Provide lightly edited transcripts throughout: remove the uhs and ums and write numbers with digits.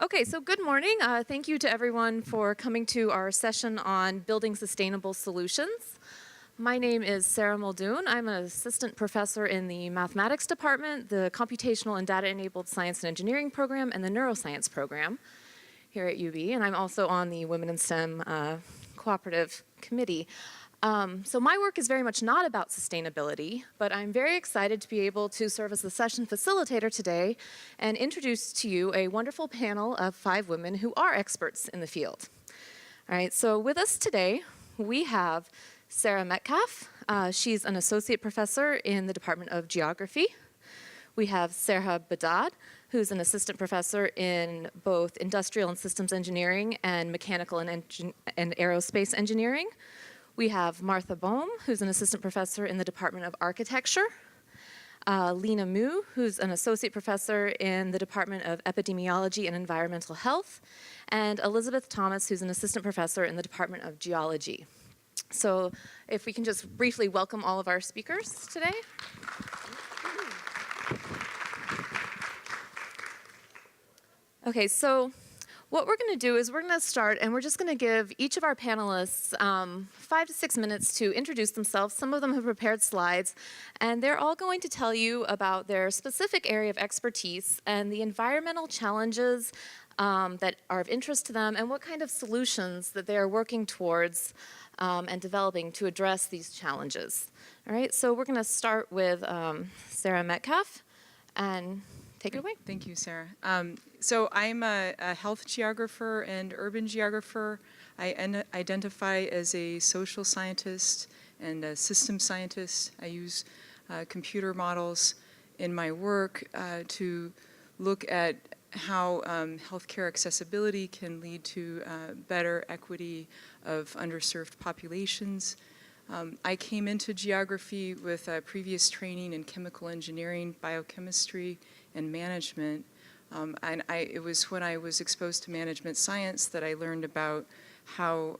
Okay, so good morning. Thank you to everyone for coming to our session on building sustainable solutions. My name is Sara Muldoon. I'm an assistant professor in the mathematics department, the computational and data-enabled science and engineering program, and the neuroscience program here at UB, and I'm also on the Women in STEM Cooperative committee. So my work is very much not about sustainability, but I'm very excited to be able to serve as the session facilitator today and introduce to you a wonderful panel of 5 women who are experts in the field. All right, so with us today, we have Sara Metcalf. She's an associate professor in the Department of Geography. We have Sara Behdad, who's an assistant professor in both industrial and systems engineering and mechanical and aerospace engineering. We have Martha Bohm, who's an assistant professor in the Department of Architecture. Lina, who's an associate professor in the Department of Epidemiology and Environmental Health. And Elizabeth Thomas, who's an assistant professor in the Department of Geology. So if we can just briefly welcome all of our speakers today. Okay, so what we're going to do is we're going to start and we're just going to give each of our panelists 5 to 6 minutes to introduce themselves. Some of them have prepared slides, and they're all going to tell you about their specific area of expertise and the environmental challenges that are of interest to them and what kind of solutions that they are working towards and developing to address these challenges. All right, so we're going to start with Sara Metcalf, and take it away. Thank you, Sara. So I'm a health geographer and urban geographer. I identify as a social scientist and a system scientist. I use computer models in my work to look at how healthcare accessibility can lead to better equity of underserved populations. I came into geography with previous training in chemical engineering, biochemistry, and management. And it was when I was exposed to management science that I learned about how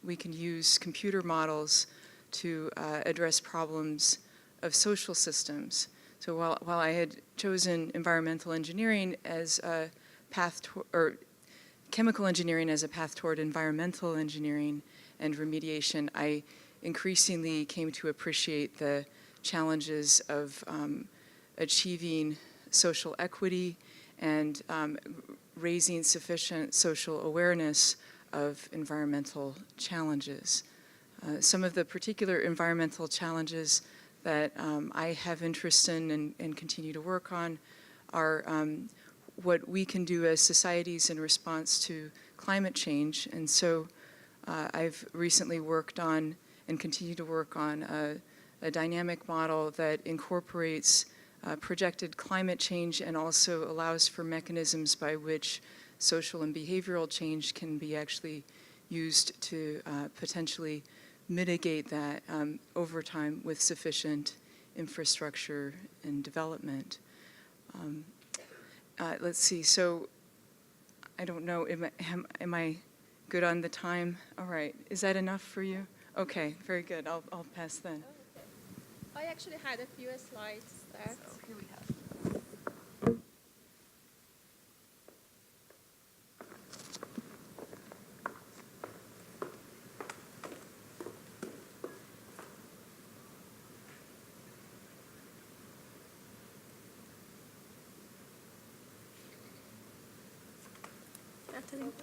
we can use computer models to address problems of social systems. So while I had chosen environmental engineering as a path or chemical engineering as a path toward environmental engineering and remediation, I increasingly came to appreciate the challenges of achieving social equity and raising sufficient social awareness of environmental challenges. Some of the particular environmental challenges that I have interest in and continue to work on are what we can do as societies in response to climate change. And so I've recently worked on and continue to work on a dynamic model that incorporates projected climate change and also allows for mechanisms by which social and behavioral change can be actually used to potentially mitigate that over time with sufficient infrastructure and development. Let's see, so I don't know, am I good on the time? All right, is that enough for you? Okay, very good, I'll pass then. I actually had a few slides there. So here we have.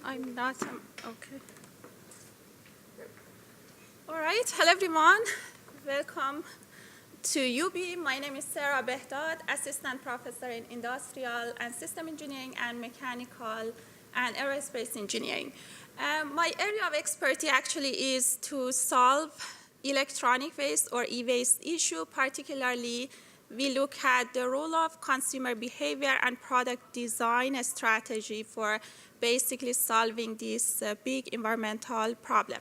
I'm not, okay. All right, hello everyone. Welcome to UB. My name is Sara Behdad, Assistant Professor in Industrial and System Engineering and Mechanical and Aerospace Engineering. My area of expertise actually is to solve electronic waste or e-waste issue. Particularly, we look at the role of consumer behavior and product design strategy for basically solving this big environmental problem.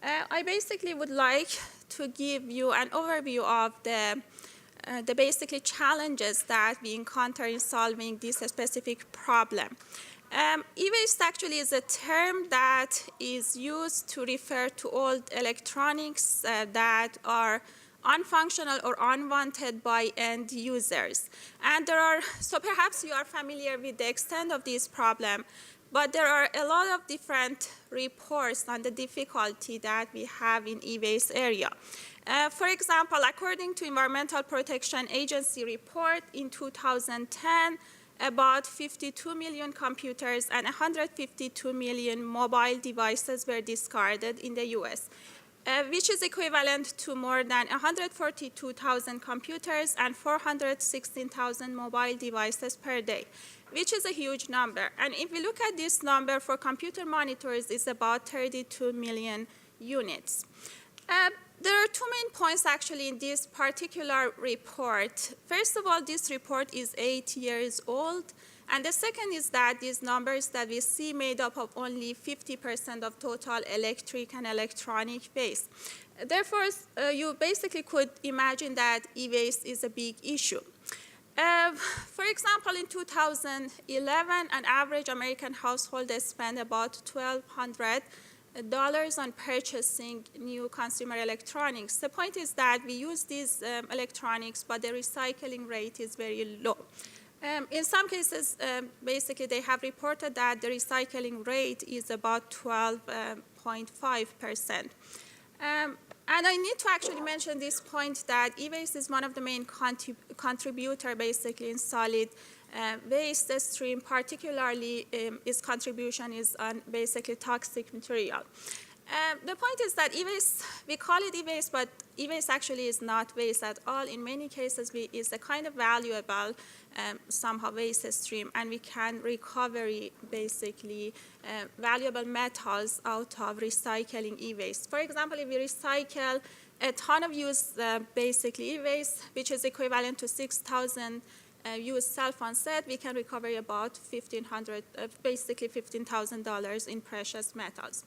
I basically would like to give you an overview of the basically challenges that we encounter in solving this specific problem. E-waste actually is a term that is used to refer to all electronics that are unfunctional or unwanted by end users. And so perhaps you are familiar with the extent of this problem, but there are a lot of different reports on the difficulty that we have in e-waste area. For example, according to Environmental Protection Agency report in 2010, about 52 million computers and 152 million mobile devices were discarded in the US, which is equivalent to more than 142,000 computers and 416,000 mobile devices per day, which is a huge number. And if we look at this number for computer monitors, it's about 32 million units. There are two main points actually in this particular report. First of all, this report is 8 years old. And the second is that these numbers that we see made up of only 50% of total electric and electronic waste. Therefore, you basically could imagine that e-waste is a big issue. For example, in 2011, an average American household spent about $1,200 on purchasing new consumer electronics. The point is that we use these electronics, but the recycling rate is very low. In some cases, basically, they have reported that the recycling rate is about 12.5%. And I need to actually mention this point that e-waste is one of the main contributor basically in solid waste stream, particularly its contribution is on basically toxic material. The point is that e-waste, we call it e-waste, but e-waste actually is not waste at all. In many cases, it's a kind of valuable somehow waste stream, and we can recover basically valuable metals out of recycling e-waste. For example, if we recycle a ton of used basically e-waste, which is equivalent to 6,000 used cell phone set, we can recover about basically $15,000 in precious metals.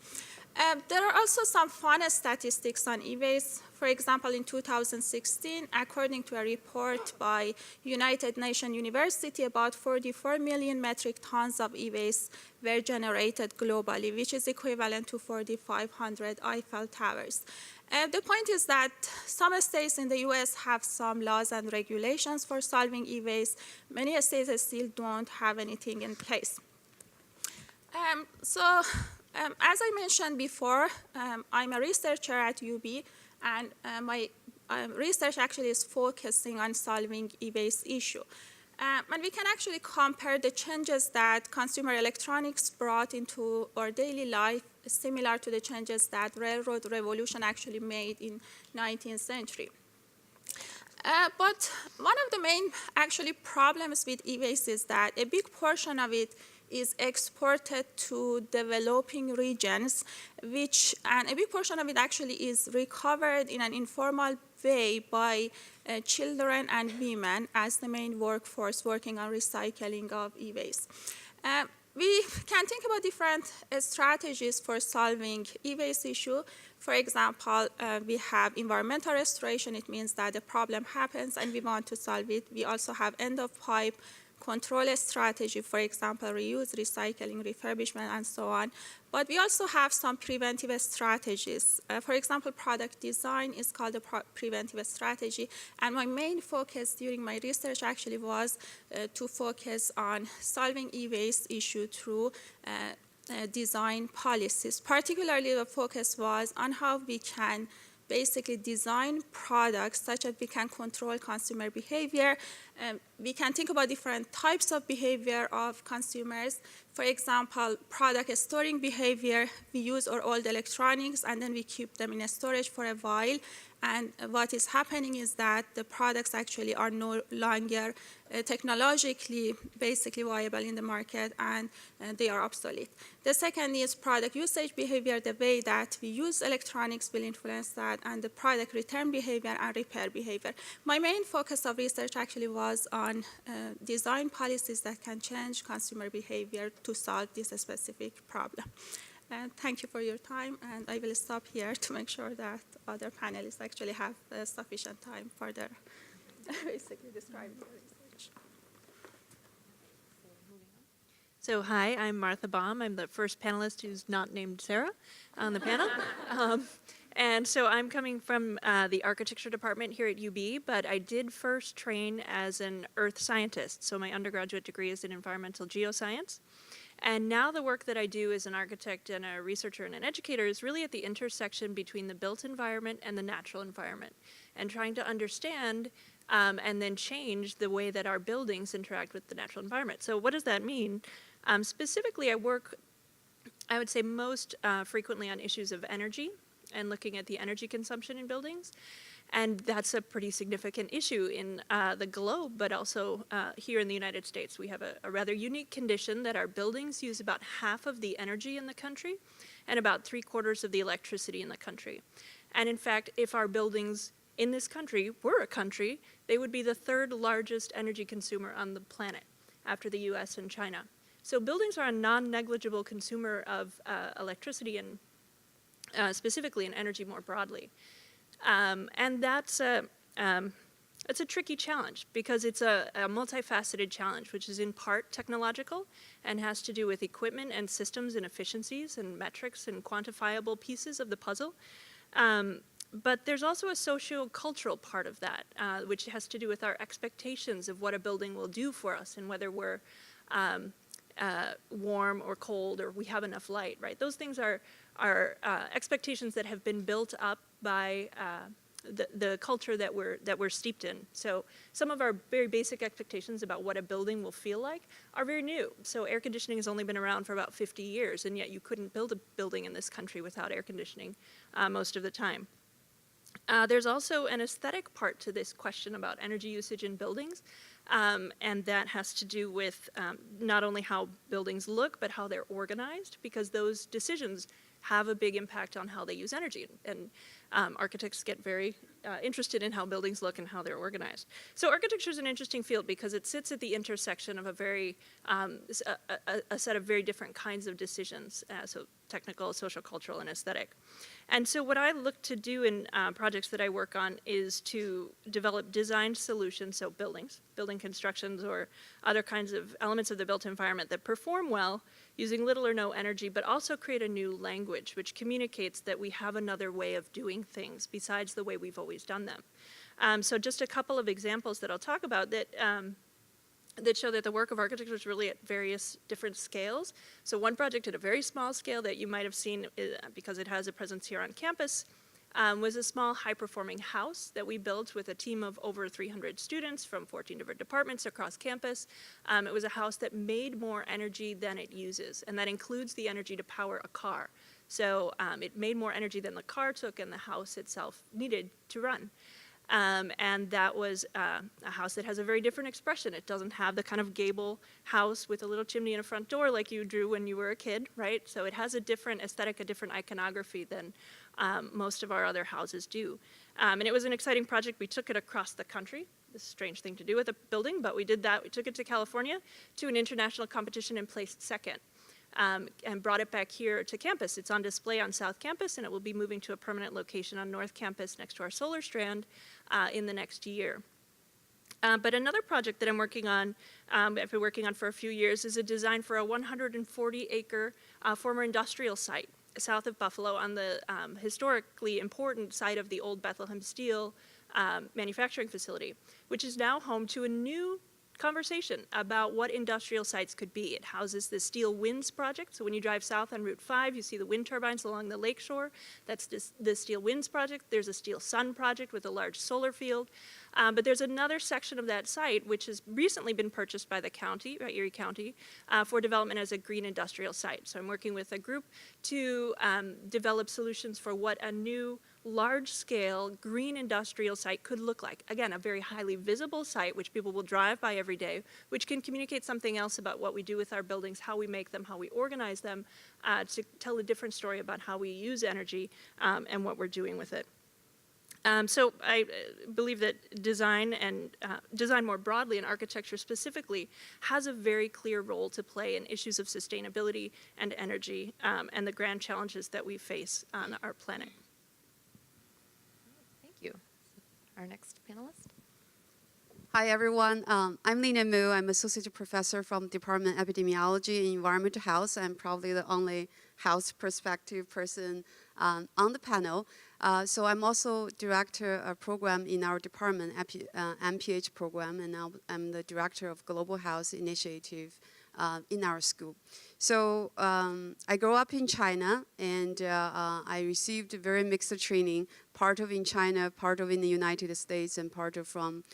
There are also some fun statistics on e-waste. For example, in 2016, according to a report by United Nations University, about 44 million metric tons of e-waste were generated globally, which is equivalent to 4,500 Eiffel Towers. The point is that some states in the US have some laws and regulations for solving e-waste. Many states still don't have anything in place. As I mentioned before, I'm a researcher at UB, and my research actually is focusing on solving e-waste issue. And we can actually compare the changes that consumer electronics brought into our daily life, similar to the changes that railroad revolution actually made in 19th century. But one of the main actually problems with e-waste is that a big portion of it is exported to developing regions, and a big portion of it actually is recovered in an informal way by children and women as the main workforce working on recycling of e-waste. We can think about different strategies for solving e-waste issue. For example, we have environmental restoration. It means that the problem happens and we want to solve it. We also have end-of-pipe control strategy, for example, reuse, recycling, refurbishment, and so on. But we also have some preventive strategies. For example, product design is called a preventive strategy. And my main focus during my research actually was to focus on solving e-waste issue through design policies. Particularly, the focus was on how we can basically design products such that we can control consumer behavior. We can think about different types of behavior of consumers. For example, product storing behavior. We use our old electronics and then we keep them in a storage for a while. And what is happening is that the products actually are no longer technologically basically viable in the market, and they are obsolete. The second is product usage behavior. The way that we use electronics will influence that, and the product return behavior and repair behavior. My main focus of research actually was on design policies that can change consumer behavior to solve this specific problem. Thank you for your time, and I will stop here to make sure that other panelists actually have sufficient time for their basically describing the research. So hi, I'm Martha Bohm. I'm the first panelist who's not named Sara on the panel. And so I'm coming from the architecture department here at UB, but I did first train as an earth scientist. So my undergraduate degree is in environmental geoscience. And now the work that I do as an architect and a researcher and an educator is really at the intersection between the built environment and the natural environment, and trying to understand and then change the way that our buildings interact with the natural environment. So what does that mean? Specifically, I work, I would say, most frequently on issues of energy and looking at the energy consumption in buildings. And that's a pretty significant issue in the globe, but also here in the United States. We have a rather unique condition that our buildings use about half of the energy in the country and about 3/4 of the electricity in the country. And in fact, if our buildings in this country were a country, they would be the 3rd largest energy consumer on the planet after the US and China. So buildings are a non-negligible consumer of electricity and specifically in energy more broadly. And that's it's a tricky challenge because it's a multifaceted challenge, which is in part technological and has to do with equipment and systems and efficiencies and metrics and quantifiable pieces of the puzzle. But there's also a socio-cultural part of that, which has to do with our expectations of what a building will do for us and whether we're warm or cold or we have enough light, right? Those things are expectations that have been built up by the culture that we're steeped in. So some of our very basic expectations about what a building will feel like are very new. So air conditioning has only been around for about 50 years, and yet you couldn't build a building in this country without air conditioning most of the time. There's also an aesthetic part to this question about energy usage in buildings, and that has to do with not only how buildings look, but how they're organized, because those decisions have a big impact on how they use energy. And architects get very interested in how buildings look and how they're organized. So architecture is an interesting field because it sits at the intersection of a set of very different kinds of decisions, so technical, social, cultural, and aesthetic. And so what I look to do in projects that I work on is to develop designed solutions, so building constructions or other kinds of elements of the built environment that perform well using little or no energy, but also create a new language which communicates that we have another way of doing things besides the way we've always done them. So just a couple of examples that I'll talk about that show that the work of architecture is really at various different scales. So one project at a very small scale that you might have seen because it has a presence here on campus was a small high-performing house that we built with a team of over 300 students from 14 different departments across campus. It was a house that made more energy than it uses, and that includes the energy to power a car. So it made more energy than the car took and the house itself needed to run. And that was a house that has a very different expression. It doesn't have the kind of gable house with a little chimney and a front door like you drew when you were a kid, right? So it has a different aesthetic, a different iconography than most of our other houses do. And it was an exciting project. We took it across the country. This is a strange thing to do with a building, but we did that. We took it to California to an international competition and placed second. And brought it back here to campus. It's on display on South Campus, and it will be moving to a permanent location on North Campus next to our solar strand in the next year. But another project that I'm working on, I've been working on for a few years, is a design for a 140-acre former industrial site south of Buffalo on the historically important site of the old Bethlehem Steel manufacturing facility, which is now home to a new conversation about what industrial sites could be. It houses the Steel Winds project. So when you drive south on Route 5, you see the wind turbines along the lakeshore. That's the Steel Winds project. There's a Steel Sun project with a large solar field. But there's another section of that site which has recently been purchased by the county, Erie County, for development as a green industrial site. So I'm working with a group to develop solutions for what a new large-scale green industrial site could look like. Again, a very highly visible site which people will drive by every day, which can communicate something else about what we do with our buildings, how we make them, how we organize them, to tell a different story about how we use energy and what we're doing with it. So I believe that design and design more broadly and architecture specifically has a very clear role to play in issues of sustainability and energy and the grand challenges that we face on our planet. Thank you. Our next panelist. Hi, everyone. I'm Lina. I'm associate professor from Department of Epidemiology and Environmental Health. I'm probably the only health perspective person on the panel. So I'm also director of program in our department, MPH program, and now I'm the director of Global Health Initiative in our school. So I grew up in China, and I received very mixed training, part of in China, part of in the United States, and part of from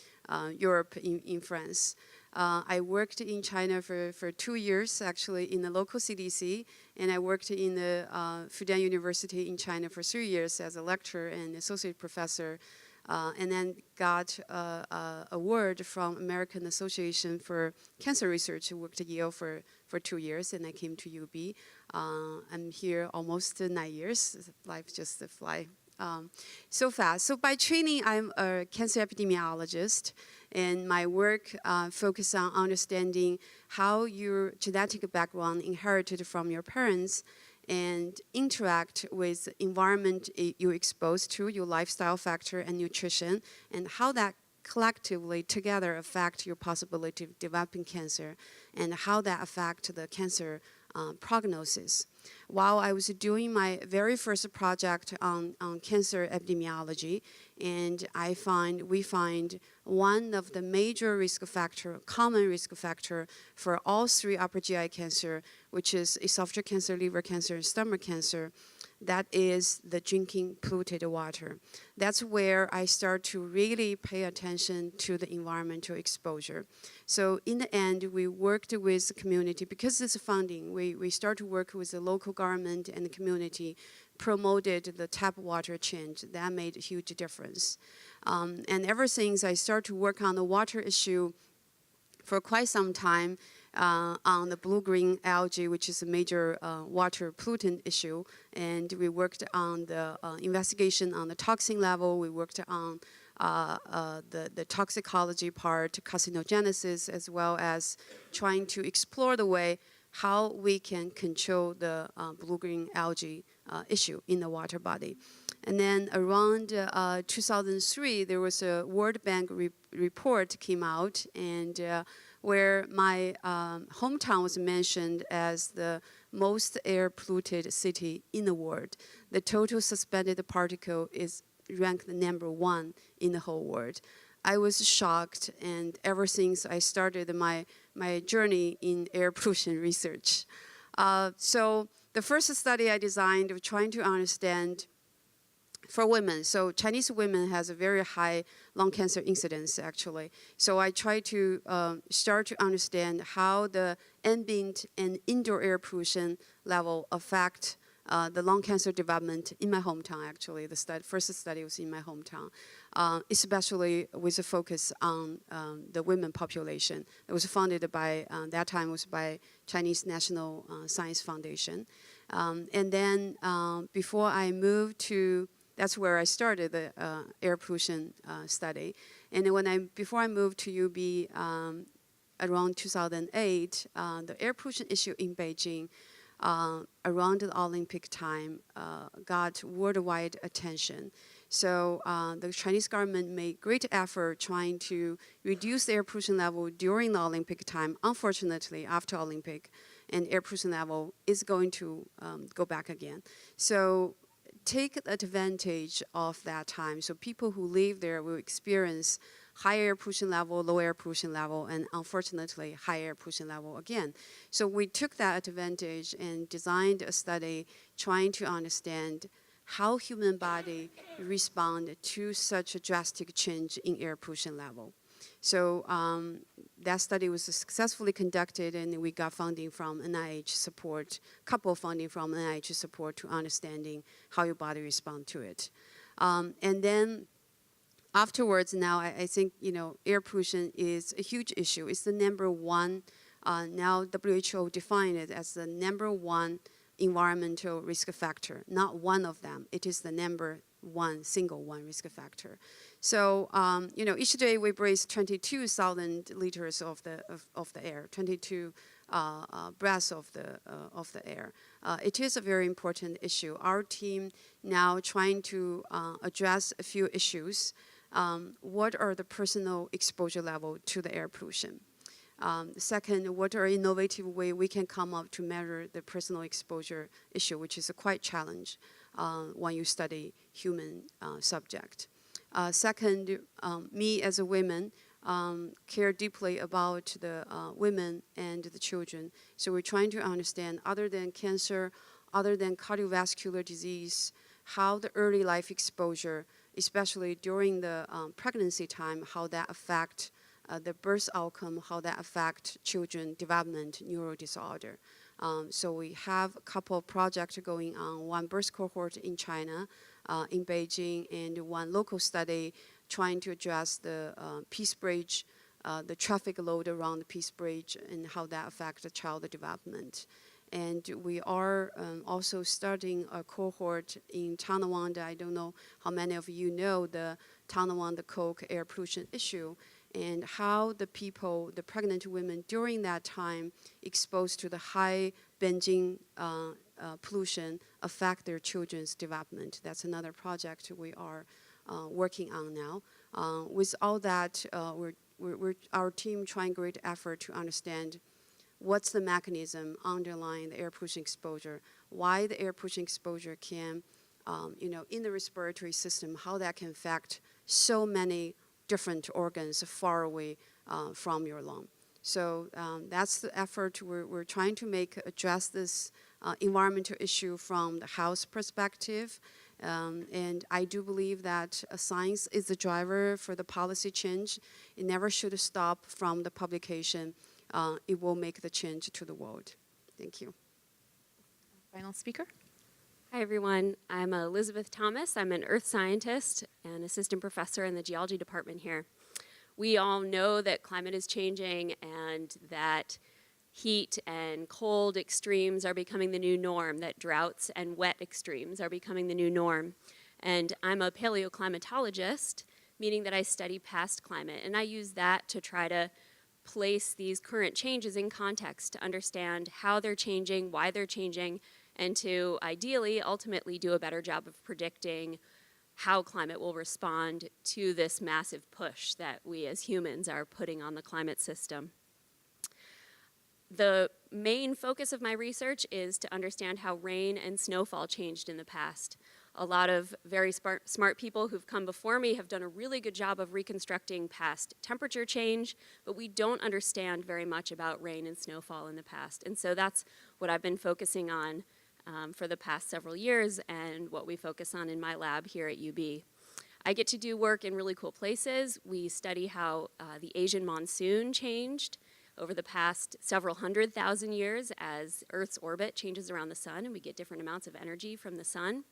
Europe in France. I worked in China for 2 years, actually, in the local CDC, and I worked in the Fudan University in China for 3 years as a lecturer and associate professor, and then got an award from American Association for Cancer Research. I worked at Yale for 2 years, and I came to UB. I'm here almost 9 years. Life just fly so fast. So by training, I'm a cancer epidemiologist, and my work focuses on understanding how your genetic background inherited from your parents and interact with the environment you're exposed to, your lifestyle factor and nutrition, and how that collectively together affect your possibility of developing cancer, and how that affect the cancer prognosis. While I was doing my very first project on cancer epidemiology, and we find one of the major risk factor, common risk factor for all 3 upper GI cancer, which is esophageal cancer, liver cancer, and stomach cancer, that is the drinking polluted water. That's where I start to really pay attention to the environmental exposure. So in the end, we worked with the community. Because it's funding, we start to work with the local government and the community, promoted the tap water change. That made a huge difference. And ever since I started to work on the water issue for quite some time, on the blue-green algae, which is a major water pollutant issue. And we worked on the investigation on the toxin level. We worked on the toxicology part, carcinogenesis, as well as trying to explore the way how we can control the blue-green algae issue in the water body. And then around 2003, there was a World Bank report came out, and where my hometown was mentioned as the most air polluted city in the world. The total suspended particle is ranked #1 in the whole world. I was shocked, and ever since I started my journey in air pollution research. So the first study I designed was trying to understand for women. So Chinese women has a very high lung cancer incidence, actually. So I try to start to understand how the ambient and indoor air pollution level affect the lung cancer development in my hometown, actually. The first study was in my hometown, especially with a focus on the women population. It was funded by, that time was by Chinese National Science Foundation. And then before I moved to, that's where I started the air pollution study. And then before I moved to UB around 2008, the air pollution issue in Beijing around the Olympic time got worldwide attention. So the Chinese government made great effort trying to reduce the air pollution level during the Olympic time. Unfortunately, after Olympic, and air pollution level is going to go back again. So take advantage of that time. So people who live there will experience higher air pollution level, low air pollution level, and unfortunately higher air pollution level again. So we took that advantage and designed a study trying to understand how human body respond to such a drastic change in air pollution level. So that study was successfully conducted, and we got funding from NIH support, couple funding from NIH support to understanding how your body responds to it. And then afterwards, now I think air pollution is a huge issue. It's the #1. Now WHO defined it as the #1 environmental risk factor. Not one of them. It is the single one risk factor. So each day we breathe 22,000 liters of the air, 22 breaths of the air. It is a very important issue. Our team now trying to address a few issues. What are the personal exposure level to the air pollution? Second, what are innovative way we can come up to measure the personal exposure issue, which is a quite challenge. when you study human subject. Second, me as a woman care deeply about the women and the children. So we're trying to understand, other than cancer, other than cardiovascular disease, how the early life exposure, especially during the pregnancy time, how that affect the birth outcome, how that affect children development, neuro disorder. So we have a couple of projects going on, one birth cohort in China, in Beijing, and one local study trying to address the Peace Bridge, the traffic load around the Peace Bridge, and how that affects the child development. And we are also starting a cohort in Tonawanda. I don't know how many of you know the Tonawanda coke air pollution issue, and how the people, the pregnant women during that time exposed to the high benzene pollution affect their children's development. That's another project we are working on now. With all that, we're our team trying great effort to understand what's the mechanism underlying the air pollution exposure, why the air pollution exposure can, in the respiratory system, how that can affect so many different organs far away from your lung. So that's the effort we're trying to make, address this environmental issue from the health perspective. And I do believe that science is the driver for the policy change. It never should stop from the publication. It will make the change to the world. Thank you. Final speaker. Hi, everyone. I'm Elizabeth Thomas. I'm an earth scientist and assistant professor in the geology department here. We all know that climate is changing and that heat and cold extremes are becoming the new norm, that droughts and wet extremes are becoming the new norm. And I'm a paleoclimatologist, meaning that I study past climate, and I use that to try to place these current changes in context to understand how they're changing, why they're changing, and to ideally, ultimately do a better job of predicting how climate will respond to this massive push that we as humans are putting on the climate system. The main focus of my research is to understand how rain and snowfall changed in the past. A lot of very smart people who've come before me have done a really good job of reconstructing past temperature change, but we don't understand very much about rain and snowfall in the past. And so that's what I've been focusing on for the past several years, and what we focus on in my lab here at UB. I get to do work in really cool places. We study how the Asian monsoon changed over the past several 100,000 years as Earth's orbit changes around the sun, and we get different amounts of energy from the sun.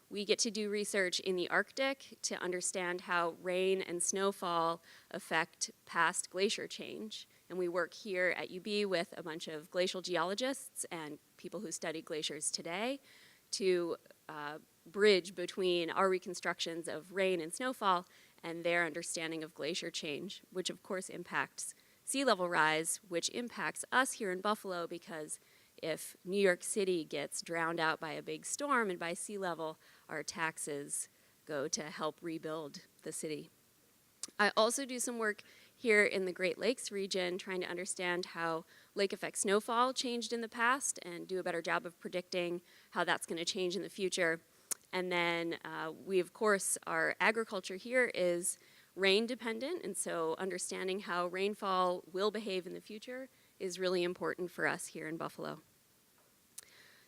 We get to do research in the Arctic to understand how rain and snowfall affect past glacier change. And we work here at UB with a bunch of glacial geologists and people who study glaciers today to bridge between our reconstructions of rain and snowfall and their understanding of glacier change, which of course impacts sea level rise, which impacts us here in Buffalo, because if New York City gets drowned out by a big storm and by sea level, our taxes go to help rebuild the city. I also do some work here in the Great Lakes region trying to understand how lake effect snowfall changed in the past and do a better job of predicting how that's going to change in the future. And then we, of course, our agriculture here is rain dependent, and so understanding how rainfall will behave in the future is really important for us here in Buffalo.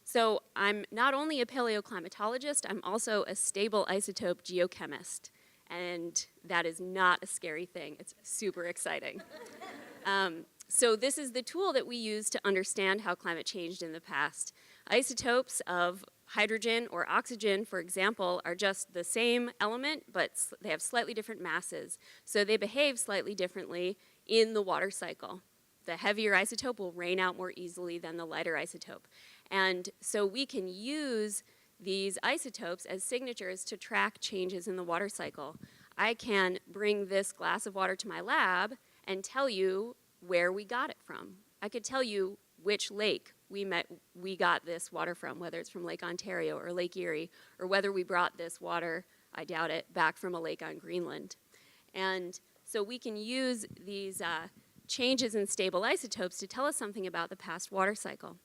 So I'm not only a paleoclimatologist, I'm also a stable isotope geochemist. And that is not a scary thing. It's super exciting. So this is the tool that we use to understand how climate changed in the past. Isotopes of hydrogen or oxygen, for example, are just the same element, but they have slightly different masses. So they behave slightly differently in the water cycle. The heavier isotope will rain out more easily than the lighter isotope. And so we can use these isotopes as signatures to track changes in the water cycle. I can bring this glass of water to my lab and tell you where we got it from. I could tell you which lake we got this water from, whether it's from Lake Ontario or Lake Erie, or whether we brought this water, I doubt it, back from a lake on Greenland. And so we can use these changes in stable isotopes to tell us something about the past water cycle.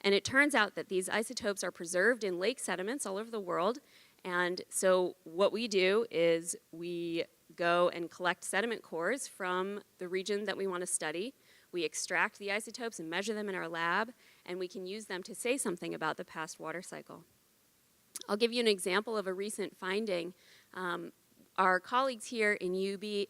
And it turns out that these isotopes are preserved in lake sediments all over the world. And so what we do is we go and collect sediment cores from the region that we want to study. We extract the isotopes and measure them in our lab, and we can use them to say something about the past water cycle. I'll give you an example of a recent finding. Our colleagues here in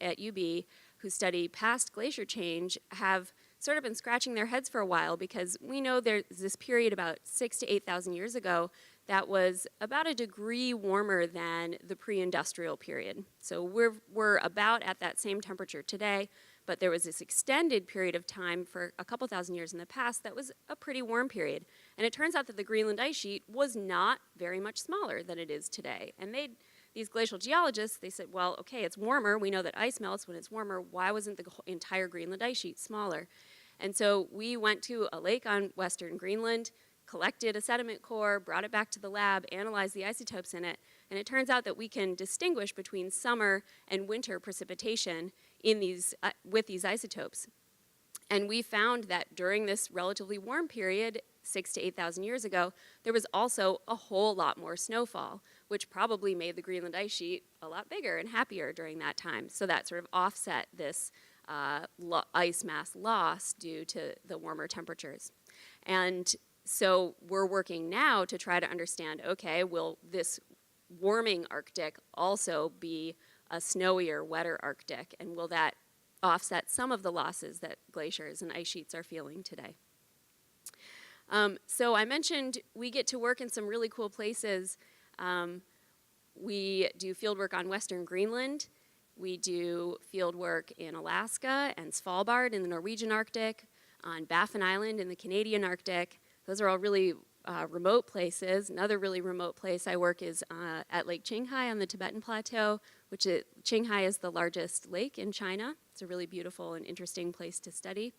at UB who study past glacier change have sort of been scratching their heads for a while, because we know there's this period about 6,000 to 8,000 years ago that was about a degree warmer than the pre-industrial period. So we're about at that same temperature today, but there was this extended period of time for a couple thousand years in the past that was a pretty warm period. And it turns out that the Greenland ice sheet was not very much smaller than it is today. And these glacial geologists, they said, well, okay, it's warmer. We know that ice melts when it's warmer. Why wasn't the entire Greenland ice sheet smaller? And so we went to a lake on western Greenland, collected a sediment core, brought it back to the lab, analyzed the isotopes in it, and it turns out that we can distinguish between summer and winter precipitation in with these isotopes. And we found that during this relatively warm period, 6,000 to 8,000 years ago, there was also a whole lot more snowfall, which probably made the Greenland ice sheet a lot bigger and happier during that time. So that sort of offset this ice mass loss due to the warmer temperatures. And so we're working now to try to understand, okay, will this warming Arctic also be a snowier, wetter Arctic? And will that offset some of the losses that glaciers and ice sheets are feeling today? So I mentioned we get to work in some really cool places. We do field work on western Greenland. We do field work in Alaska and Svalbard in the Norwegian Arctic, on Baffin Island in the Canadian Arctic. Those are all really remote places. Another really remote place I work is at Lake Qinghai on the Tibetan Plateau, Qinghai is the largest lake in China. It's a really beautiful and interesting place to study.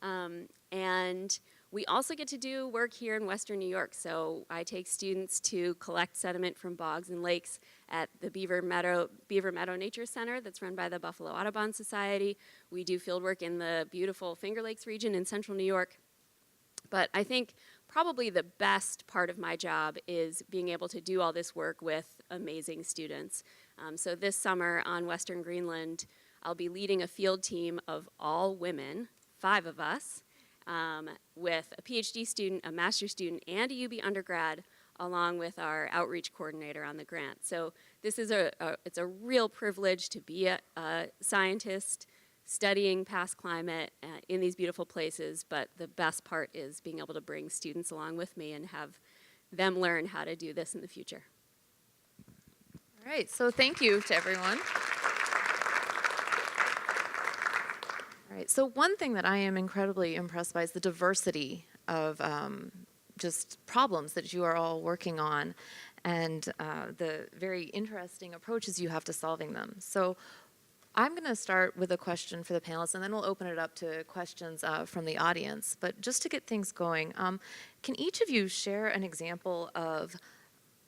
And we also get to do work here in Western New York. So I take students to collect sediment from bogs and lakes at the Beaver Meadow Nature Center that's run by the Buffalo Audubon Society. We do field work in the beautiful Finger Lakes region in central New York. But I think probably the best part of my job is being able to do all this work with amazing students. So this summer on Western Greenland, I'll be leading a field team of all women, 5 of us, with a PhD student, a master's student, and a UB undergrad, along with our outreach coordinator on the grant. So this is it's a real privilege to be a scientist studying past climate in these beautiful places, but the best part is being able to bring students along with me and have them learn how to do this in the future. All right, so thank you to everyone. All right, so one thing that I am incredibly impressed by is the diversity of just problems that you are all working on and the very interesting approaches you have to solving them. So I'm going to start with a question for the panelists, and then we'll open it up to questions from the audience. But just to get things going, can each of you share an example of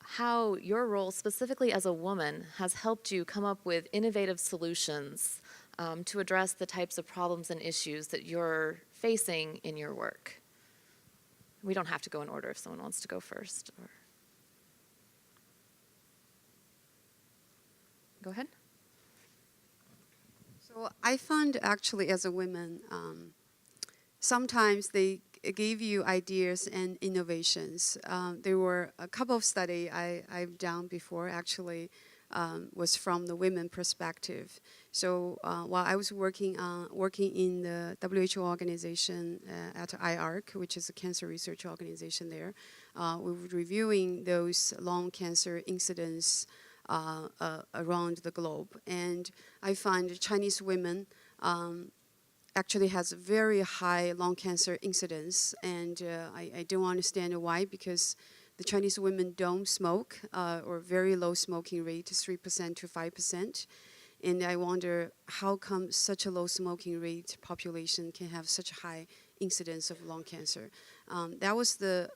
how your role, specifically as a woman, has helped you come up with innovative solutions to address the types of problems and issues that you're facing in your work? We don't have to go in order if someone wants to go first. Or go ahead. So I found actually as a woman, sometimes they give you ideas and innovations. There were a couple of studies I've done before actually was from the women perspective. So while I was working in the WHO organization at IARC, which is a cancer research organization there, we were reviewing those lung cancer incidents around the globe. And I find Chinese women actually has very high lung cancer incidence, and I don't understand why, because the Chinese women don't smoke, or very low smoking rate, 3% to 5%. And I wonder how come such a low smoking rate population can have such a high incidence of lung cancer. That was the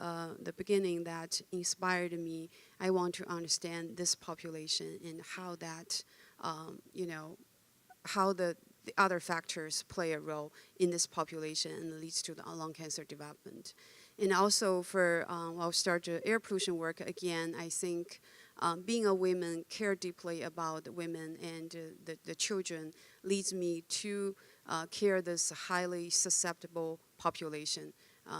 beginning that inspired me. I want to understand this population and how that, how the other factors play a role in this population and leads to the lung cancer development. And also for, I'll start the air pollution work again, I think being a woman, care deeply about the women and the children leads me to care this highly susceptible population.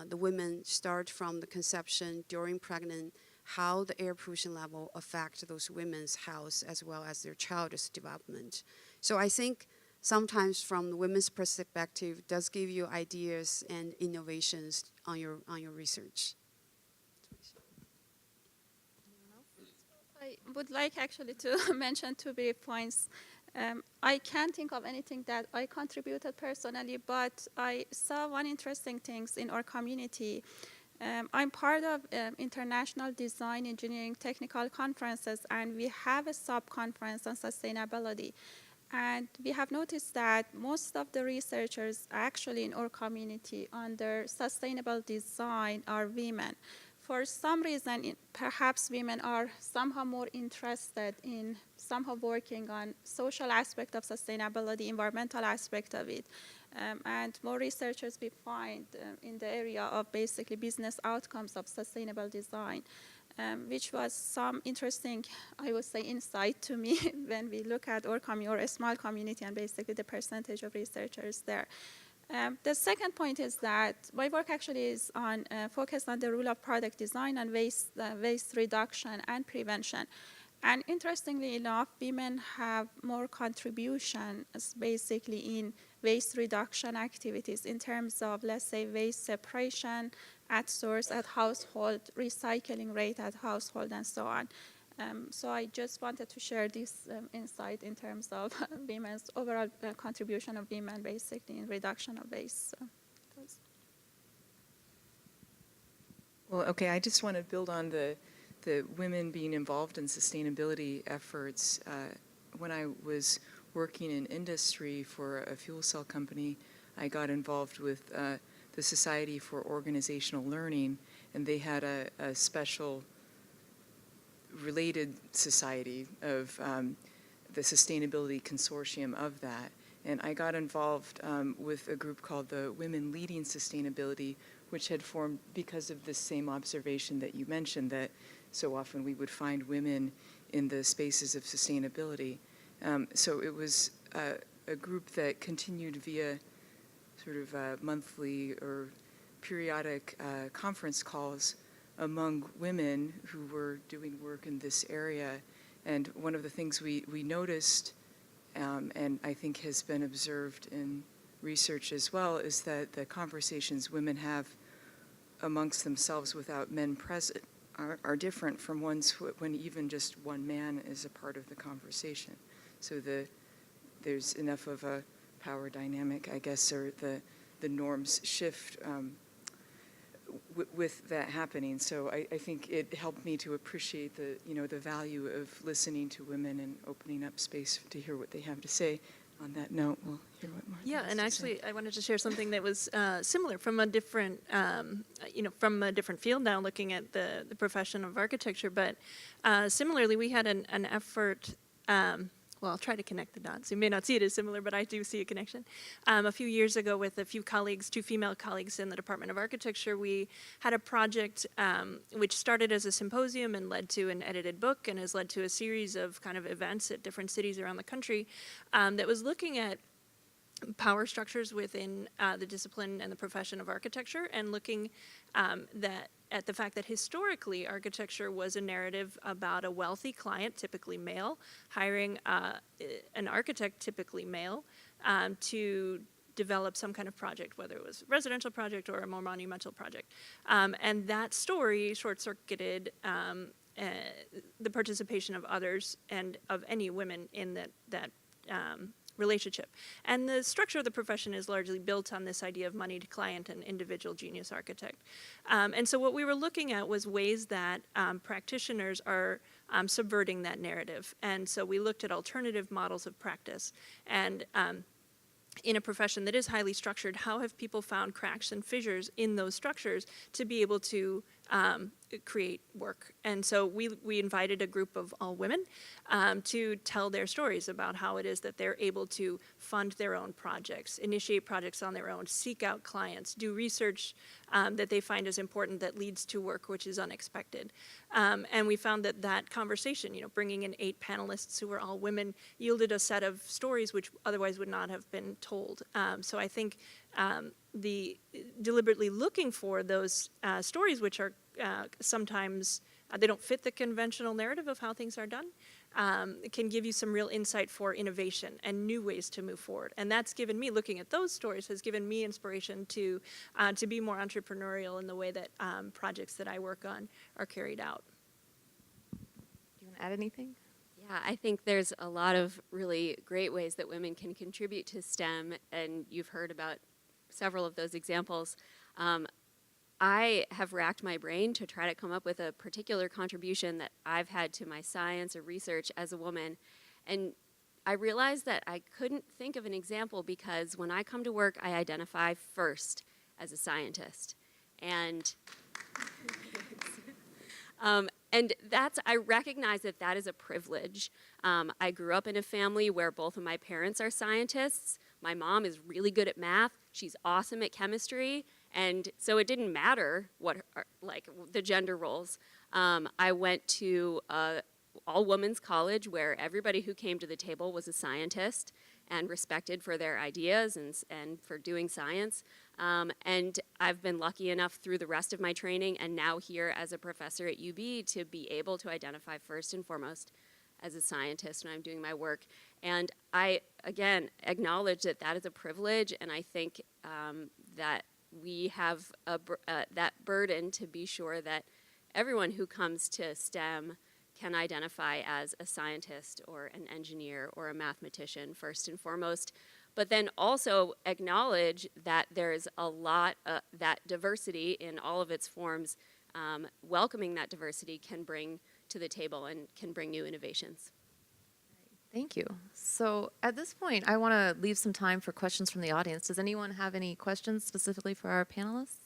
The women start from the conception, during pregnant, how the air pollution level affect those women's health as well as their child's development. So I think sometimes from the women's perspective does give you ideas and innovations on your research. I would like actually to mention two brief points. I can't think of anything that I contributed personally, but I saw one interesting thing in our community. I'm part of international design engineering technical conferences, and we have a sub-conference on sustainability. And we have noticed that most of the researchers actually in our community under sustainable design are women. For some reason, perhaps women are somehow more interested in somehow working on social aspect of sustainability, environmental aspect of it. And more researchers we find in the area of basically business outcomes of sustainable design, which was some interesting, I would say, insight to me when we look at our or a small community and basically the percentage of researchers there. The second point is that my work actually is focused on the role of product design and waste reduction and prevention. And interestingly enough, women have more contribution basically in waste reduction activities in terms of, let's say, waste separation at source, at household, recycling rate at household, and so on. So I just wanted to share this insight in terms of women's overall contribution of women basically in reduction of waste. Well, okay, I just want to build on the women being involved in sustainability efforts. When I was working in industry for a fuel cell company, I got involved with the Society for Organizational Learning, and they had a special related society of the sustainability consortium of that. And I got involved with a group called the Women Leading Sustainability, which had formed because of this same observation that you mentioned, that so often we would find women in the spaces of sustainability. So it was a group that continued via sort of monthly or periodic conference calls among women who were doing work in this area. And one of the things we noticed, and I think has been observed in research as well, is that the conversations women have amongst themselves without men present are different from ones when even just one man is a part of the conversation. So there's enough of a power dynamic, I guess, or the norms shift with that happening. So I think it helped me to appreciate the value of listening to women and opening up space to hear what they have to say. On that note, we'll hear what Martha has and to actually, say. I wanted to share something that was similar from a different, from a different field now, looking at the profession of architecture. But similarly, we had an effort. Well, I'll try to connect the dots. You may not see it as similar, but I do see a connection. A few years ago with a few colleagues, two female colleagues in the Department of Architecture, we had a project which started as a symposium and led to an edited book and has led to a series of kind of events at different cities around the country that was looking at power structures within the discipline and the profession of architecture, and looking at the fact that historically architecture was a narrative about a wealthy client, typically male, hiring an architect, typically male, to develop some kind of project, whether it was a residential project or a more monumental project. And that story short-circuited the participation of others and of any women in that relationship. And the structure of the profession is largely built on this idea of moneyed client and individual genius architect. And so what we were looking at was ways that practitioners are subverting that narrative. And so we looked at alternative models of practice. And in a profession that is highly structured, how have people found cracks and fissures in those structures to be able to create work. And so we invited a group of all women to tell their stories about how it is that they're able to fund their own projects, initiate projects on their own, seek out clients, do research that they find is important that leads to work which is unexpected. And we found that that conversation, bringing in 8 panelists who were all women, yielded a set of stories which otherwise would not have been told. So I think the deliberately looking for those stories which are sometimes they don't fit the conventional narrative of how things are done, can give you some real insight for innovation and new ways to move forward. And that's given me, looking at those stories, has given me inspiration to be more entrepreneurial in the way that projects that I work on are carried out. Do you want to add anything? Yeah, I think there's a lot of really great ways that women can contribute to STEM, and you've heard about several of those examples. I have racked my brain to try to come up with a particular contribution that I've had to my science or research as a woman, and I realized that I couldn't think of an example because when I come to work, I identify first as a scientist. And I recognize that that is a privilege. I grew up in a family where both of my parents are scientists. My mom is really good at math. She's awesome at chemistry. And so it didn't matter what, the gender roles. I went to all-women's college where everybody who came to the table was a scientist and respected for their ideas and for doing science. And I've been lucky enough through the rest of my training and now here as a professor at UB to be able to identify first and foremost as a scientist when I'm doing my work. And I, again, acknowledge that that is a privilege, and I think that we have that burden to be sure that everyone who comes to STEM can identify as a scientist or an engineer or a mathematician first and foremost, but then also acknowledge that there's a lot that diversity in all of its forms, welcoming that diversity can bring to the table and can bring new innovations. Thank you. So at this point, I want to leave some time for questions from the audience. Does anyone have any questions specifically for our panelists?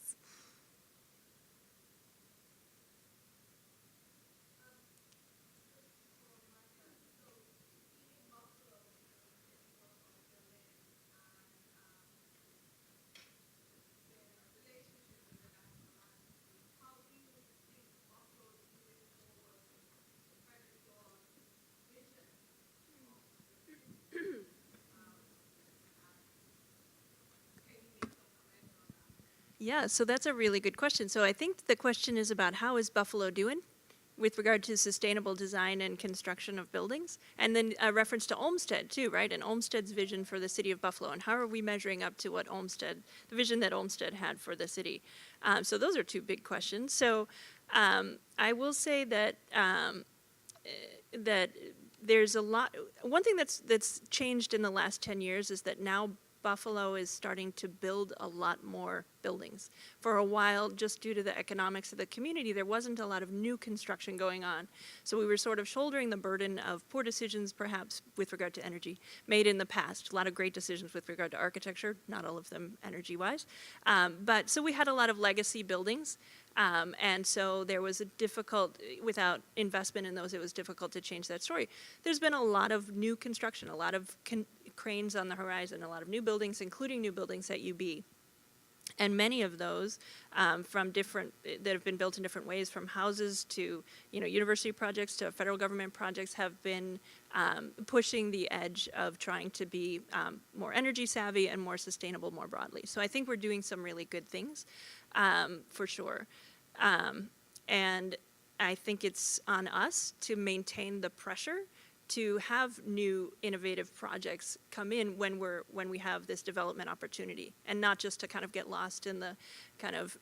Yeah, so that's a really good question. So I think the question is about how is Buffalo doing with regard to sustainable design and construction of buildings? And then a reference to Olmstead too, right? And Olmstead's vision for the city of Buffalo, and how are we measuring up to what Olmstead, the vision that Olmstead had for the city? So those are two big questions. So I will say that that there's a lot. One thing that's changed in the last 10 years is that now Buffalo is starting to build a lot more buildings. For a while, just due to the economics of the community, there wasn't a lot of new construction going on. So we were sort of shouldering the burden of poor decisions, perhaps, with regard to energy, made in the past. A lot of great decisions with regard to architecture, not all of them energy-wise. But so we had a lot of legacy buildings. And so there was a difficult, without investment in those, it was difficult to change that story. There's been a lot of new construction, a lot of cranes on the horizon, a lot of new buildings, including new buildings at UB. And many of those that have been built in different ways, from houses to university projects to federal government projects, have been pushing the edge of trying to be more energy savvy and more sustainable more broadly. So I think we're doing some really good things, for sure. And I think it's on us to maintain the pressure to have new innovative projects come in when we have this development opportunity, and not just to kind of get lost in the kind of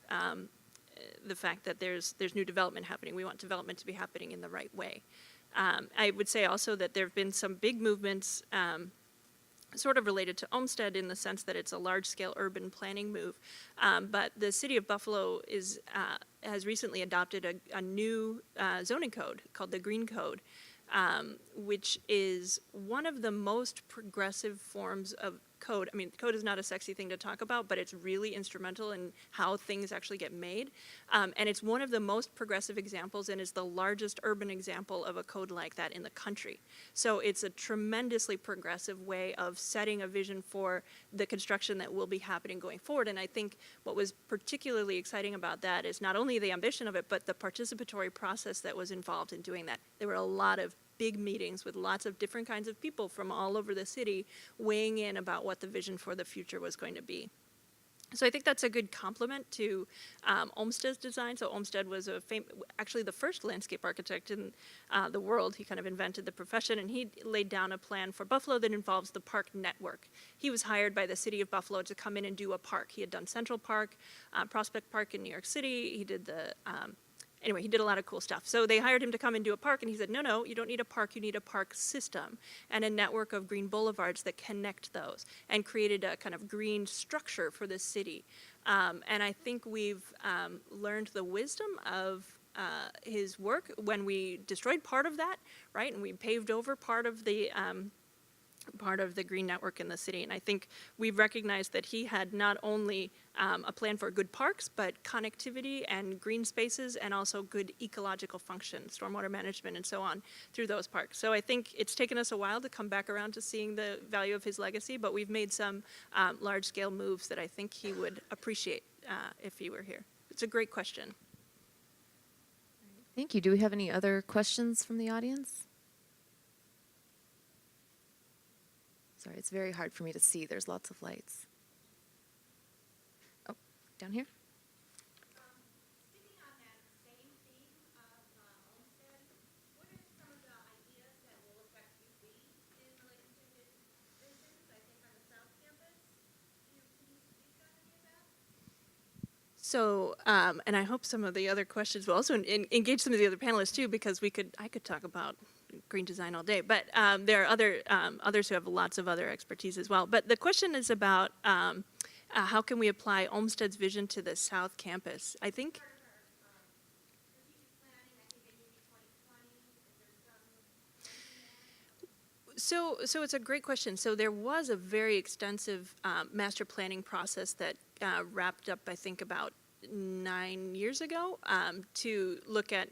the fact that there's new development happening. We want development to be happening in the right way. I would say also that there have been some big movements sort of related to Olmstead in the sense that it's a large-scale urban planning move. But the city of Buffalo has recently adopted a new zoning code called the Green Code, which is one of the most progressive forms of code. I mean, code is not a sexy thing to talk about, but it's really instrumental in how things actually get made. And it's one of the most progressive examples and is the largest urban example of a code like that in the country. So it's a tremendously progressive way of setting a vision for the construction that will be happening going forward. And I think what was particularly exciting about that is not only the ambition of it, but the participatory process that was involved in doing that. There were a lot of big meetings with lots of different kinds of people from all over the city weighing in about what the vision for the future was going to be. So I think that's a good complement to Olmsted's design. So Olmsted was actually the first landscape architect in the world. He kind of invented the profession, and he laid down a plan for Buffalo that involves the park network. He was hired by the city of Buffalo to come in and do a park. He had done Central Park, Prospect Park in New York City. He did the anyway, he did a lot of cool stuff. So they hired him to come and do a park, and he said, no, you don't need a park, you need a park system and a network of green boulevards that connect those, and created a kind of green structure for the city. And I think we've learned the wisdom of his work when we destroyed part of that, right, and we paved over part of the green network in the city. And I think we've recognized that he had not only a plan for good parks, but connectivity and green spaces, and also good ecological function, stormwater management and so on through those parks. So I think it's taken us a while to come back around to seeing the value of his legacy, but we've made some large-scale moves that I think he would appreciate if he were here. It's a great question. Thank you. Do we have any other questions from the audience? Sorry, it's very hard for me to see. There's lots of lights. Oh, down here. Sticking on that same theme of Olmstead, what are some of the ideas that will affect UB in relation to his visions? I think on the South Campus. Can you speak on any of that? So, and I hope some of the other questions will also engage some of the other panelists too, because I could talk about green design all day, but there are others who have lots of other expertise as well. But the question is about how can we apply Olmsted's vision to the South Campus? I think. So it's a great question. So there was a very extensive master planning process that wrapped up, I think, about 9 years ago to look at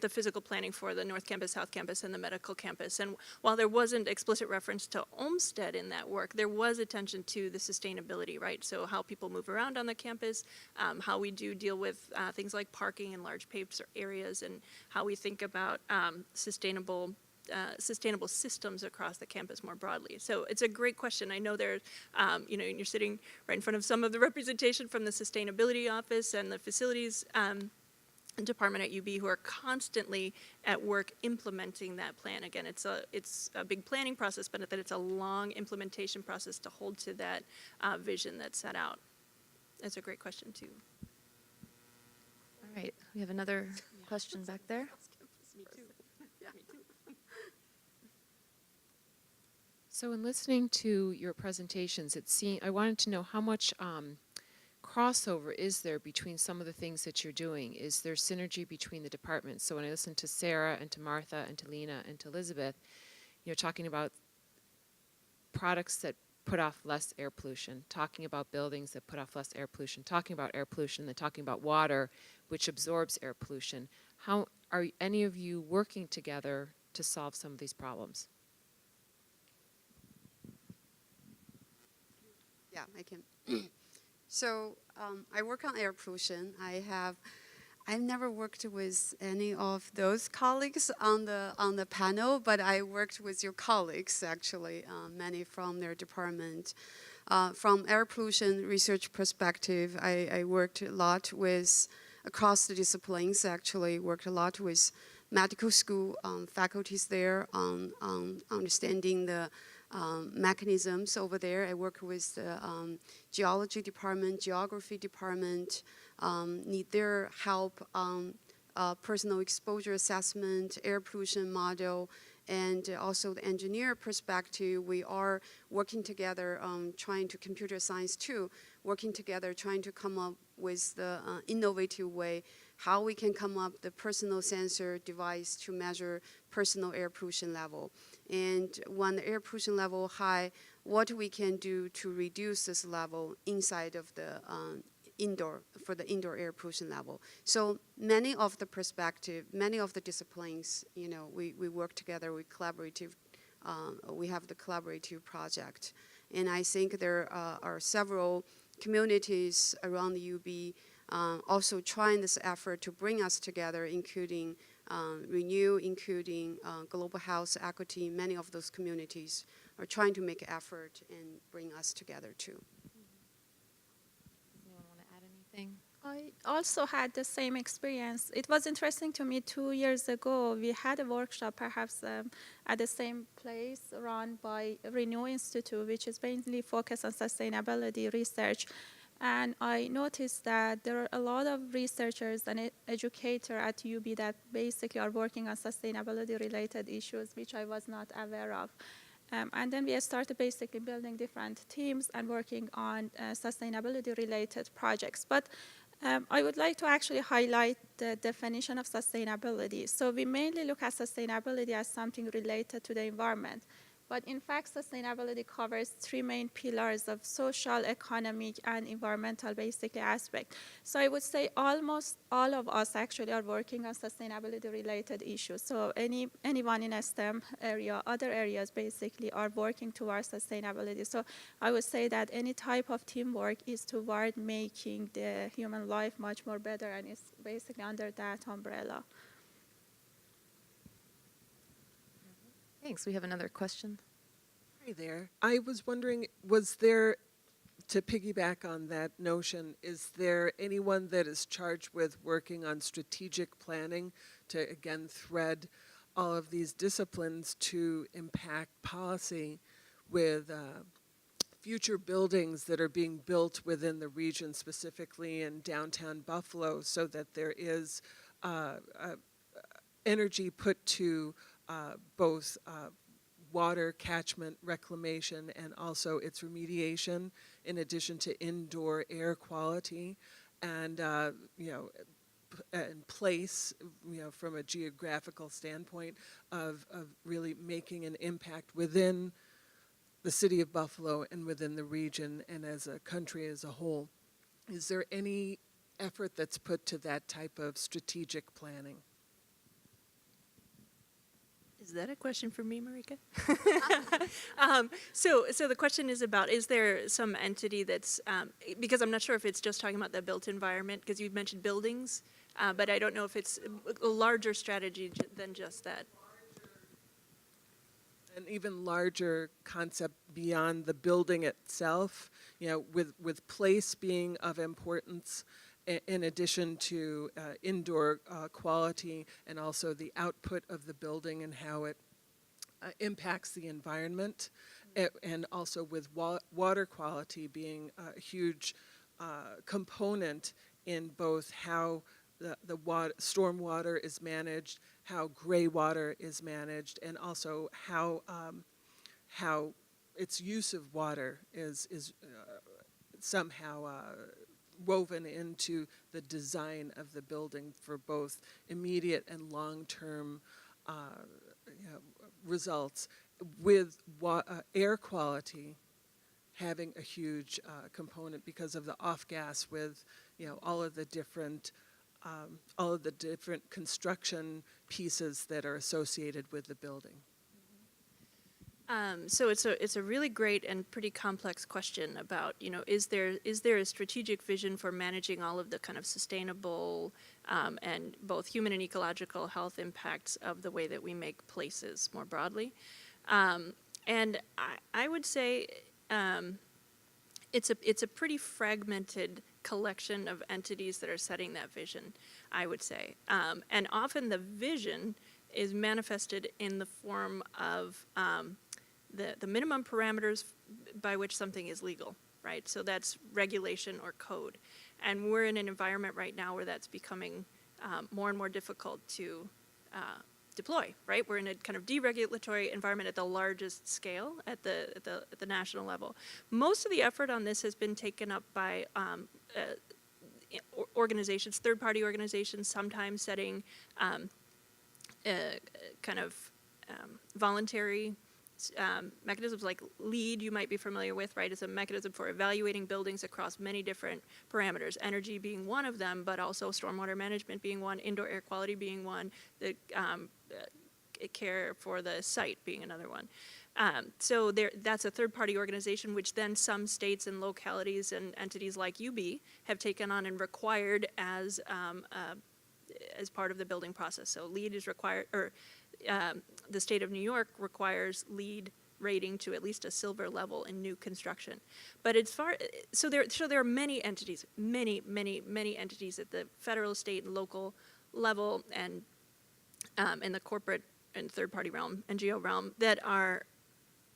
the physical planning for the North Campus, South Campus, and the medical campus. And while there wasn't explicit reference to Olmsted in that work, there was attention to the sustainability, right? So how people move around on the campus, how we do deal with things like parking in large paved areas, and how we think about sustainable systems across the campus more broadly. So it's a great question. I know there, you're sitting right in front of some of the representation from the sustainability office and the facilities department at UB who are constantly at work implementing that plan. Again, it's a big planning process, but that it's a long implementation process to hold to that vision that's set out. That's a great question too. All right, we have another question back there. Me too. Yeah, me too. So in listening to your presentations, I wanted to know how much crossover is there between some of the things that you're doing? Is there synergy between the departments? So when I listen to Sara and to Martha and to Lina and to Elizabeth, you're talking about products that put off less air pollution, talking about buildings that put off less air pollution, talking about air pollution, then talking about water, which absorbs air pollution. How are any of you working together to solve some of these problems? Yeah, I can. So I work on air pollution. I've never worked with any of those colleagues on the panel, but I worked with your colleagues actually, many from their department. From air pollution research perspective, I worked a lot with across the disciplines. Actually, worked a lot with medical school faculties there on understanding the mechanisms over there. I work with the geology department, geography department, need their help on personal exposure assessment, air pollution model, and also the engineer perspective. We are working together trying to computer science too, working together trying to come up with the innovative way how we can come up the personal sensor device to measure personal air pollution level. And when the air pollution level high, what we can do to reduce this level inside of the for the indoor air pollution level. So many of the perspective, many of the disciplines, we work together, we have the collaborative project. And I think there are several communities around the UB also trying this effort to bring us together, including Renew, including Global Health Equity. Many of those communities are trying to make effort and bring us together too. Does anyone want to add anything? I also had the same experience. It was interesting to me 2 years ago. We had a workshop, perhaps at the same place, run by Renew Institute, which is mainly focused on sustainability research. And I noticed that there are a lot of researchers and educators at UB that basically are working on sustainability-related issues, which I was not aware of. And then we started basically building different teams and working on sustainability-related projects. But I would like to actually highlight the definition of sustainability. So we mainly look at sustainability as something related to the environment. But in fact, sustainability covers 3 main pillars of social, economic, and environmental basically aspect. So I would say almost all of us actually are working on sustainability-related issues. So anyone in a STEM area, other areas basically are working towards sustainability. So I would say that any type of teamwork is toward making the human life much more better, and it's basically under that umbrella. Thanks. We have another question. Hi there. I was wondering, was there, to piggyback on that notion, is there anyone that is charged with working on strategic planning to, again, thread all of these disciplines to impact policy with future buildings that are being built within the region, specifically in downtown Buffalo, so that there is energy put to both water catchment reclamation and also its remediation, in addition to indoor air quality and and place, from a geographical standpoint of really making an impact within the city of Buffalo and within the region and as a country as a whole. Is there any effort that's put to that type of strategic planning? Is that a question for me, Marika? So the question is about, is there some entity that's, because I'm not sure if it's just talking about the built environment, because you mentioned buildings, but I don't know if it's a larger strategy than just that. An even larger concept beyond the building itself, with place being of importance, in addition to indoor quality and also the output of the building and how it impacts the environment, and also with water quality being a huge component in both how the storm water is managed, how gray water is managed, and also how its use of water is somehow woven into the design of the building for both immediate and long-term results, with air quality having a huge component because of the off-gas with all of the different construction pieces that are associated with the building. So it's a really great and pretty complex question about, is there a strategic vision for managing all of the kind of sustainable and both human and ecological health impacts of the way that we make places more broadly? And I would say it's a pretty fragmented collection of entities that are setting that vision, I would say. And often the vision is manifested in the form of the minimum parameters by which something is legal, right? So that's regulation or code. And we're in an environment right now where that's becoming more and more difficult to deploy, right? We're in a kind of deregulatory environment at the largest scale at the national level. Most of the effort on this has been taken up by organizations, third-party organizations, sometimes setting kind of voluntary mechanisms like LEED, you might be familiar with, right, is a mechanism for evaluating buildings across many different parameters, energy being one of them, but also stormwater management being one, indoor air quality being one, the care for the site being another one. So that's a third-party organization, which then some states and localities and entities like UB have taken on and required as part of the building process. So LEED is required, or the state of New York requires LEED rating to at least a silver level in new construction. But so there are many entities, many entities at the federal, state, and local level, and in the corporate and third-party realm, NGO realm, that are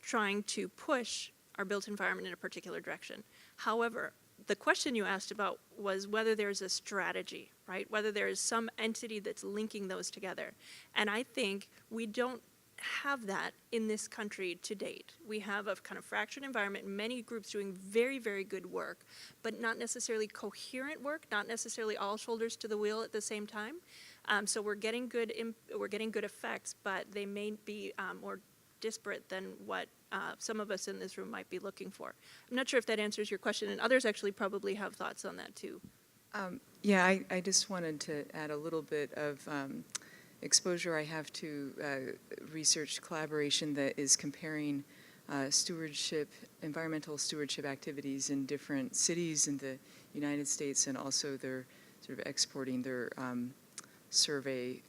trying to push our built environment in a particular direction. However, the question you asked about was whether there's a strategy, right? Whether there is some entity that's linking those together. And I think we don't have that in this country to date. We have a kind of fractured environment, many groups doing very, very good work, but not necessarily coherent work, not necessarily all shoulders to the wheel at the same time. So we're getting good effects, but they may be more disparate than what some of us in this room might be looking for. I'm not sure if that answers your question, and others actually probably have thoughts on that too. Yeah, I just wanted to add a little bit of exposure I have to research collaboration that is comparing environmental stewardship activities in different cities in the United States, and also they're sort of exporting their survey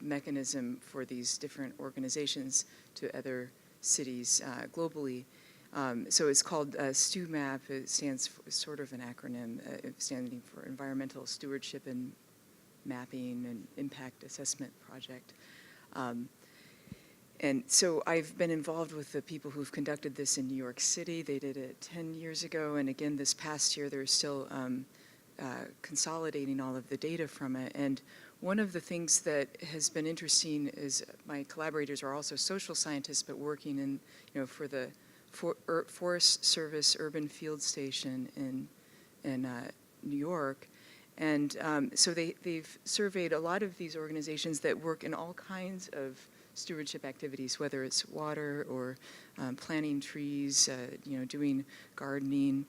mechanism for these different organizations to other cities globally. So it's called STEWMAP. It stands for sort of an acronym standing for Environmental Stewardship and Mapping and Impact Assessment Project. And so I've been involved with the people who've conducted this in New York City. They did it 10 years ago, and again this past year they're still consolidating all of the data from it. And one of the things that has been interesting is my collaborators are also social scientists, but working in, for the Forest Service Urban Field Station in New York. And so they've surveyed a lot of these organizations that work in all kinds of stewardship activities, whether it's water or planting trees, doing gardening.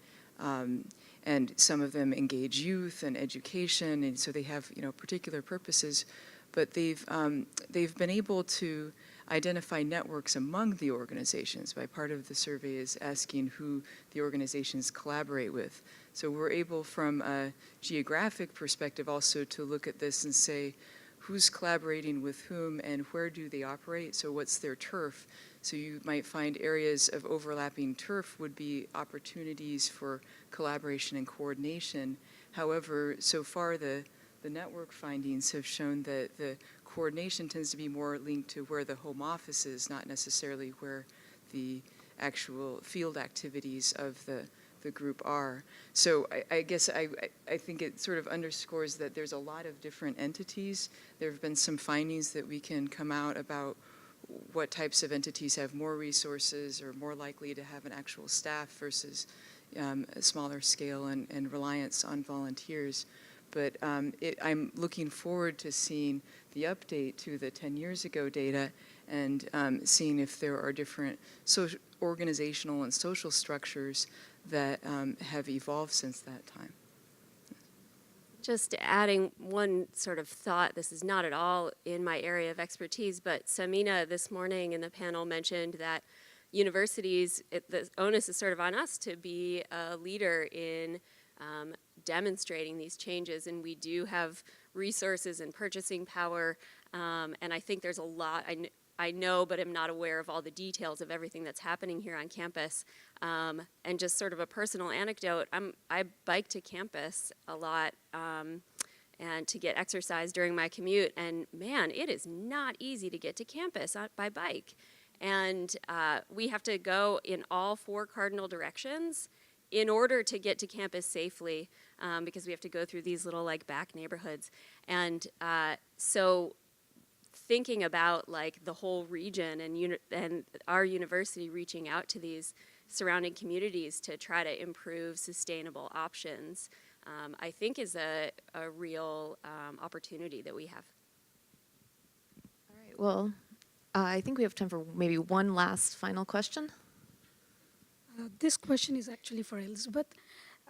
And some of them engage youth and education, and so they have particular purposes. But they've been able to identify networks among the organizations. By part of the survey is asking who the organizations collaborate with. So we're able, from a geographic perspective, also to look at this and say, who's collaborating with whom and where do they operate? So what's their turf? So you might find areas of overlapping turf would be opportunities for collaboration and coordination. However, so far the network findings have shown that the coordination tends to be more linked to where the home office is, not necessarily where the actual field activities of the group are. So I guess I think it sort of underscores that there's a lot of different entities. There have been some findings that we can come out about what types of entities have more resources or more likely to have an actual staff versus a smaller scale and reliance on volunteers. But I'm looking forward to seeing the update to the 10 years ago data and seeing if there are different organizational and social structures that have evolved since that time. Just adding one sort of thought, this is not at all in my area of expertise, but Samina this morning in the panel mentioned that universities, the onus is sort of on us to be a leader in demonstrating these changes, and we do have resources and purchasing power, and I think there's a lot, I know, but am not aware of all the details of everything that's happening here on campus. And just sort of a personal anecdote, I bike to campus a lot and to get exercise during my commute, and man, it is not easy to get to campus by bike. And we have to go in all 4 cardinal directions in order to get to campus safely, because we have to go through these little back neighborhoods. And so thinking about the whole region and our university reaching out to these surrounding communities to try to improve sustainable options, I think is a real opportunity that we have. All right, well, I think we have time for maybe one last final question. This question is actually for Elizabeth.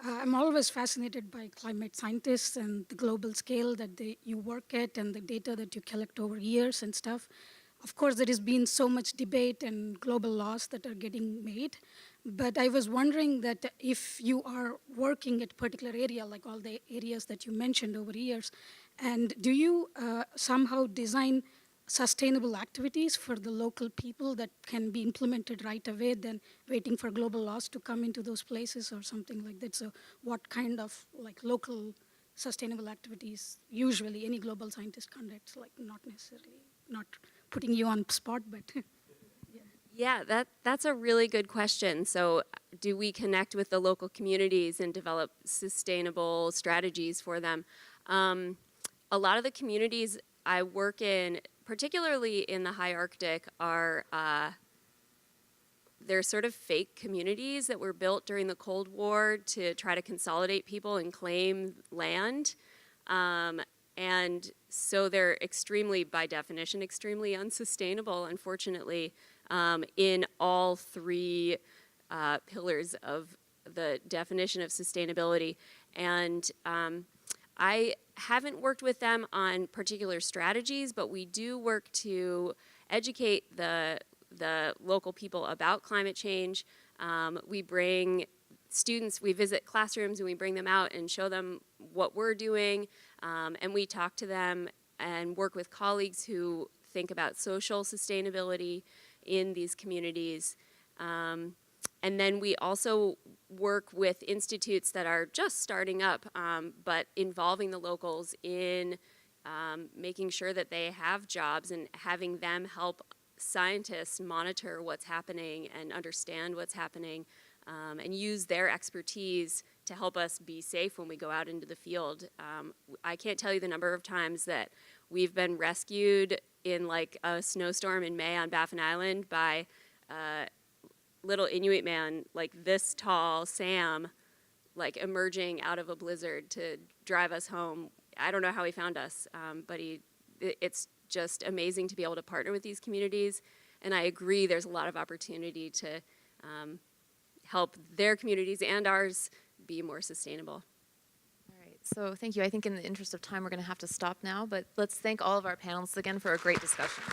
I'm always fascinated by climate scientists and the global scale that you work at and the data that you collect over years and stuff. Of course, there has been so much debate and global laws that are getting made. But I was wondering that if you are working at a particular area, like all the areas that you mentioned over years, and do you somehow design sustainable activities for the local people that can be implemented right away than waiting for global laws to come into those places or something like that? So what kind of like local sustainable activities usually any global scientist conducts, like not necessarily, not putting you on spot, but Yeah, that's a really good question. So do we connect with the local communities and develop sustainable strategies for them? A lot of the communities I work in, particularly in the high Arctic, are they're sort of fake communities that were built during the Cold War to try to consolidate people and claim land. And so they're extremely, by definition, extremely unsustainable, unfortunately, in all three pillars of the definition of sustainability. And I haven't worked with them on particular strategies, but we do work to educate the local people about climate change. We bring students, we visit classrooms and we bring them out and show them what we're doing, and we talk to them and work with colleagues who think about social sustainability in these communities. And then we also work with institutes that are just starting up, but involving the locals in making sure that they have jobs and having them help scientists monitor what's happening and understand what's happening, and use their expertise to help us be safe when we go out into the field. I can't tell you the number of times that we've been rescued in like a snowstorm in May on Baffin Island by little Inuit man like this tall, Sam, like emerging out of a blizzard to drive us home. I don't know how he found us, but it's just amazing to be able to partner with these communities. And I agree there's a lot of opportunity to help their communities and ours be more sustainable. All right, so thank you. I think in the interest of time, we're going to have to stop now, but let's thank all of our panelists again for a great discussion.